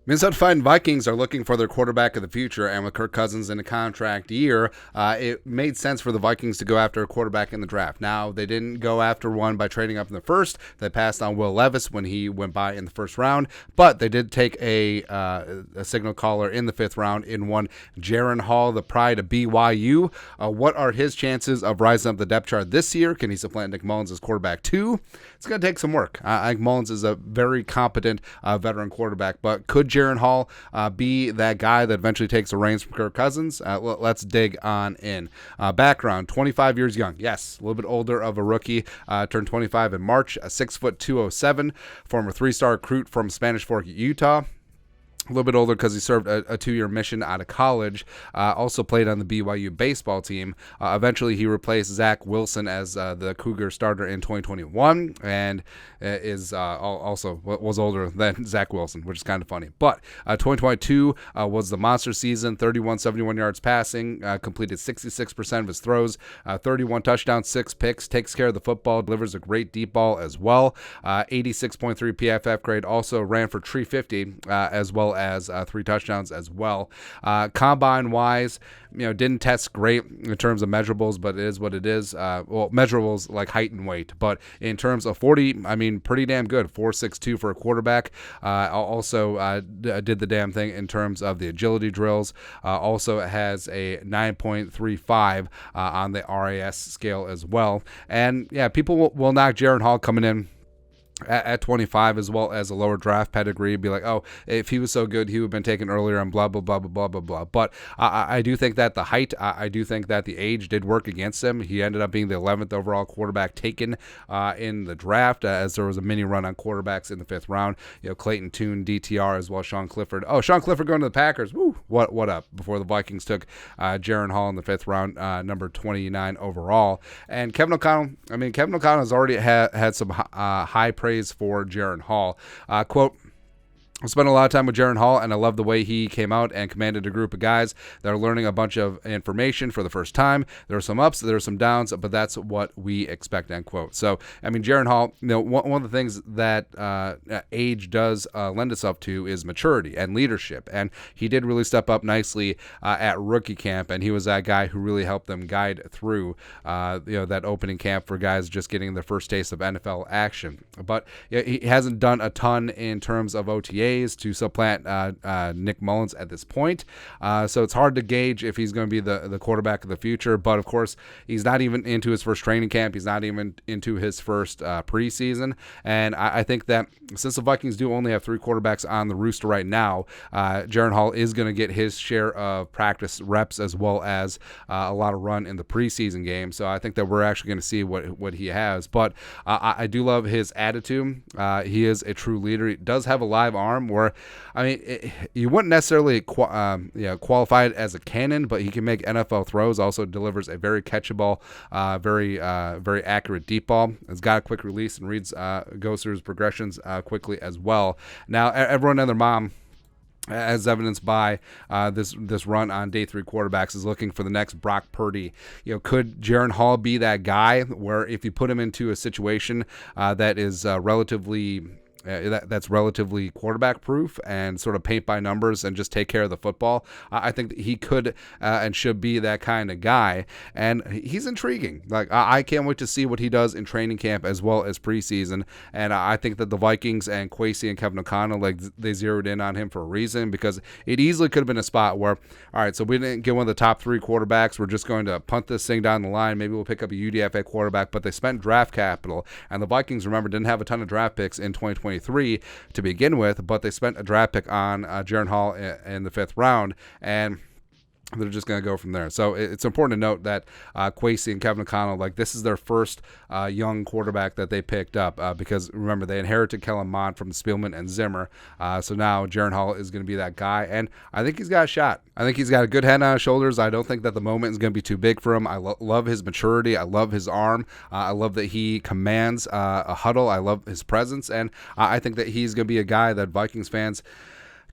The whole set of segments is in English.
Minnesota Vikings are looking for their quarterback of the future, and with Kirk Cousins in a contract year, it made sense for the Vikings to go after a quarterback in the draft. Now, they didn't go after one by trading up in the first. They passed on Will Levis when he went by in the first round, but they did take a signal caller in the fifth round in one Jaren Hall, the pride of BYU. What are his chances of rising up the depth chart this year? Can he supplant Nick Mullins as quarterback too? It's going to take some work. I think Mullins is a very competent veteran quarterback, but could Jaren Hall be that guy that eventually takes the reins from Kirk Cousins? Let's dig on in. Background, 25 years young. Yes, a little bit older of a rookie. Turned 25 in March, 6'2", 207, former 3-star recruit from Spanish Fork, Utah. A little bit older because he served a 2-year mission out of college. Also played on the BYU baseball team. Eventually, he replaced Zach Wilson as the Cougar starter in 2021, and is also was older than Zach Wilson, which is kind of funny. But 2022 was the monster season. 71 yards passing, completed 66% of his throws, 31 touchdowns, 6 picks. Takes care of the football, delivers a great deep ball as well. 86.3 PFF grade. Also ran for 350 as well as 3 touchdowns as well. Combine wise, didn't test great in terms of measurables, but it is what it is. Measurables like height and weight, but in terms of 40, pretty damn good. 4.62 for a quarterback. Also did the damn thing in terms of the agility drills. Also has a 9.35 on the RAS scale as well. And yeah, people will knock Jaren Hall coming in at 25 as well as a lower draft pedigree, be like, oh, if he was so good, he would have been taken earlier and blah, blah, blah, blah, blah, blah, blah. But I do think that the height, I do think that the age did work against him. He ended up being the 11th overall quarterback taken in the draft, as there was a mini run on quarterbacks in the 5th round. Clayton Tune, DTR, as well as Sean Clifford. Oh, Sean Clifford going to the Packers. Woo, what up? Before the Vikings took Jaren Hall in the 5th round, number 29 overall. And Kevin O'Connell has already had some high praise for Jaren Hall. Quote, I spent a lot of time with Jaren Hall, and I love the way he came out and commanded a group of guys that are learning a bunch of information for the first time. There are some ups, there are some downs, but that's what we expect, end quote. So, Jaren Hall, one of the things that age does lend itself to is maturity and leadership, and he did really step up nicely at rookie camp, and he was that guy who really helped them guide through that opening camp for guys just getting their first taste of NFL action. But he hasn't done a ton in terms of OTA to supplant Nick Mullins at this point. So it's hard to gauge if he's going to be the quarterback of the future. But, of course, he's not even into his first training camp. He's not even into his first preseason. And I think that since the Vikings do only have 3 quarterbacks on the rooster right now, Jaren Hall is going to get his share of practice reps as well as a lot of run in the preseason game. So I think that we're actually going to see what he has. But I do love his attitude. He is a true leader. He does have a live arm where, you wouldn't necessarily qualify it as a cannon, but he can make NFL throws. Also delivers a very catchable, very accurate deep ball. Has got a quick release and goes through his progressions quickly as well. Now, everyone and their mom, as evidenced by this run on day 3 quarterbacks, is looking for the next Brock Purdy. Could Jaren Hall be that guy where if you put him into a situation that is that's relatively quarterback proof and sort of paint by numbers and just take care of the football? I think that he could and should be that kind of guy, and he's intriguing. I can't wait to see what he does in training camp as well as preseason. And I think that the Vikings and Kwesi and Kevin O'Connell, they zeroed in on him for a reason, because it easily could have been a spot where, all right, so we didn't get one of the top 3 quarterbacks, we're just going to punt this thing down the line, maybe we'll pick up a UDFA quarterback. But they spent draft capital, and the Vikings, remember, didn't have a ton of draft picks in 2023 to begin with, but they spent a draft pick on Jaren Hall in the 5th round, and they're just going to go from there. So it's important to note that Kwesi and Kevin O'Connell, this is their first young quarterback that they picked up, because remember, they inherited Kellen Mond from Spielman and Zimmer. So now Jaren Hall is going to be that guy, and I think he's got a shot. I think he's got a good head on his shoulders. I don't think that the moment is going to be too big for him. I love his maturity. I love his arm. I love that he commands a huddle. I love his presence, and I think that he's going to be a guy that Vikings fans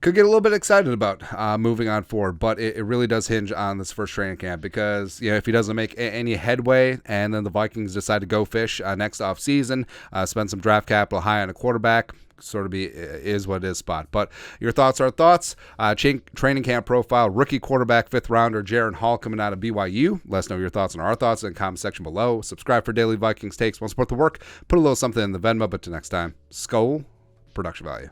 could get a little bit excited about moving on forward, but it really does hinge on this first training camp because, if he doesn't make any headway and then the Vikings decide to go fish next offseason, spend some draft capital high on a quarterback, sort of is what it is spot. But your thoughts are thoughts. Training camp profile, rookie quarterback, 5th rounder, Jaren Hall coming out of BYU. Let us know your thoughts and our thoughts in the comment section below. Subscribe for daily Vikings takes. Want to support the work? Put a little something in the Venmo. But till next time, Skol, production value.